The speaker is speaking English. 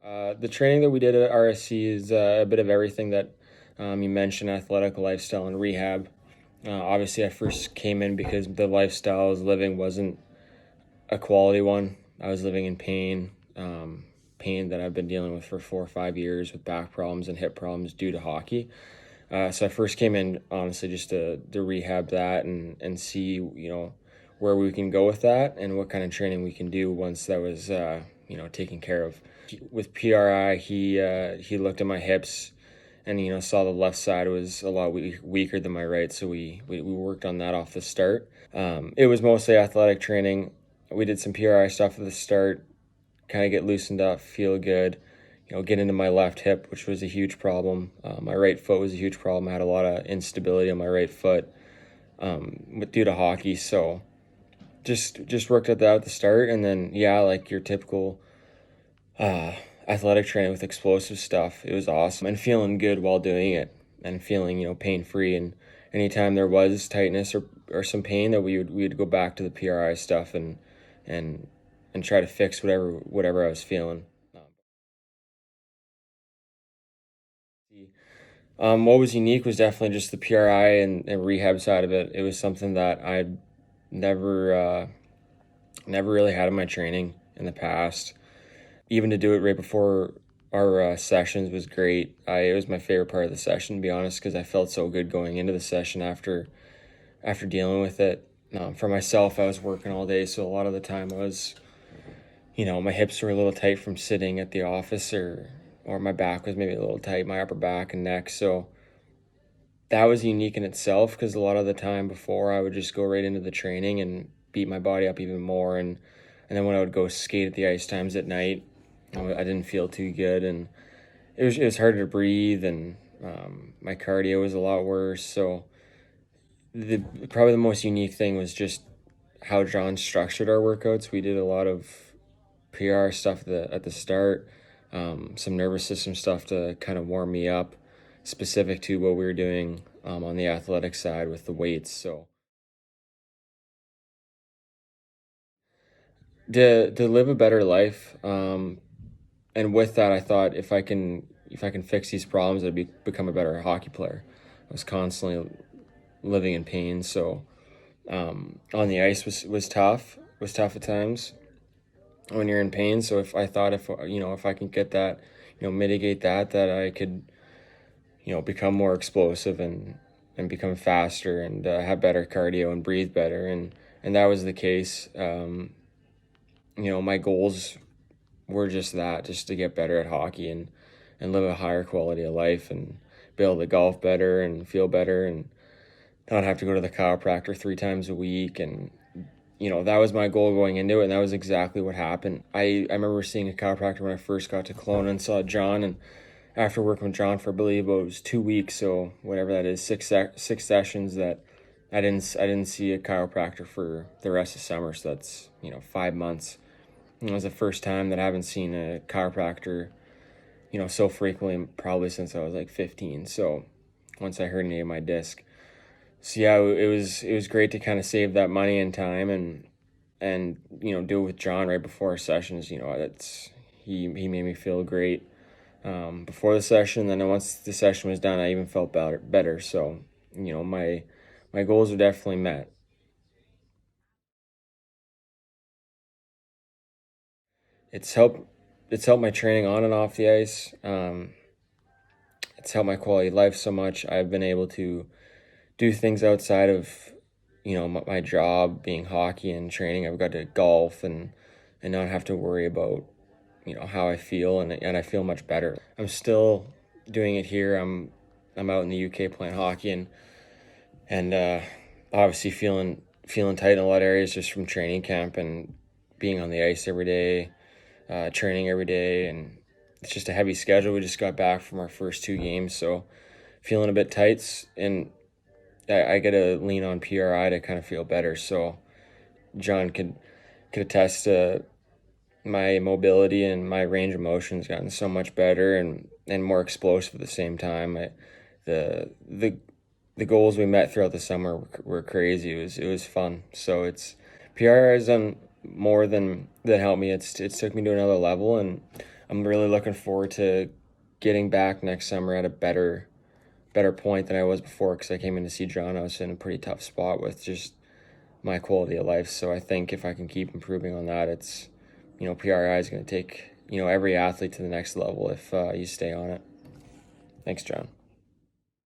The training that we did at RSC is a bit of everything that you mentioned: athletic, lifestyle, and rehab. Obviously, I first came in because the lifestyle I was living wasn't a quality one. I was living in pain, pain that I've been dealing with for 4 or 5 years with back problems and hip problems due to hockey. So I first came in honestly just to rehab that and see where we can go with that and what kind of training we can do once that was taken care of. With PRI, he looked at my hips and saw the left side was a lot weaker than my right, so we worked on that off the start. It was mostly athletic training. We did some PRI stuff at the start, kind of get loosened up, feel good, get into my left hip, which was a huge problem. My right foot was a huge problem. I had a lot of instability on my right foot due to hockey, so just worked at that at the start, and then like your typical athletic training with explosive stuff. It was awesome and feeling good while doing it and feeling pain free. And anytime there was tightness or some pain, that we would go back to the PRI stuff and try to fix whatever I was feeling. What was unique was definitely just the PRI and rehab side of it. It was something that I'd never really had in my training in the past. Even to do it right before our sessions was great. It was my favorite part of the session, to be honest, because I felt so good going into the session after dealing with it. For myself, I was working all day, so a lot of the time I was, my hips were a little tight from sitting at the office, or my back was maybe a little tight, my upper back and neck. So that was unique in itself, because a lot of the time before I would just go right into the training and beat my body up even more, and then when I would go skate at the ice times at night, I didn't feel too good, and it was harder to breathe, and my cardio was a lot worse. So probably the most unique thing was just how John structured our workouts. We did a lot of PR stuff at the start, some nervous system stuff to kind of warm me up, specific to what we were doing on the athletic side with the weights. So to live a better life, and with that, I thought if I can fix these problems, become a better hockey player. I was constantly living in pain, so on the ice was tough. Was tough at times when you're in pain. So if I thought if I can get that, mitigate that I could become more explosive and become faster and have better cardio and breathe better, and that was the case. My goals were just to get better at hockey and live a higher quality of life and be able to golf better and feel better and not have to go to the chiropractor 3 times a week. And that was my goal going into it, and that was exactly what happened. I remember seeing a chiropractor when I first got to Kelowna and saw John, and after working with John for I believe it was 2 weeks, so whatever that is, six sessions, that I didn't see a chiropractor for the rest of summer. So that's 5 months. It was the first time that I haven't seen a chiropractor so frequently, probably since I was like 15. So once I herniated my disc. So it was great to kind of save that money and time and do it with John right before our sessions. That's he made me feel great before the session. Then once the session was done, I even felt better. So my goals are definitely met. It's helped it's helped my training on and off the ice. It's helped my quality of life so much. I've been able to do things outside of my job being hockey and training. I've got to golf and not have to worry about how I feel, and I feel much better. I'm still doing it here. I'm out in the UK playing hockey and obviously feeling tight in a lot of areas just from training camp and being on the ice every day, training every day, and it's just a heavy schedule. We just got back from our first 2 games, so feeling a bit tight, and I got to lean on PRI to kind of feel better. So John could attest to my mobility, and my range of motion has gotten so much better and more explosive at the same time. The the goals we met throughout the summer were crazy. It was fun. So it's PRI has done more than help me. It's took me to another level, and I'm really looking forward to getting back next summer at a better point than I was before, because I came in to see John. I was in a pretty tough spot with just my quality of life. So I think if I can keep improving on that, it's, PRI is going to take, every athlete to the next level if you stay on it. Thanks, John.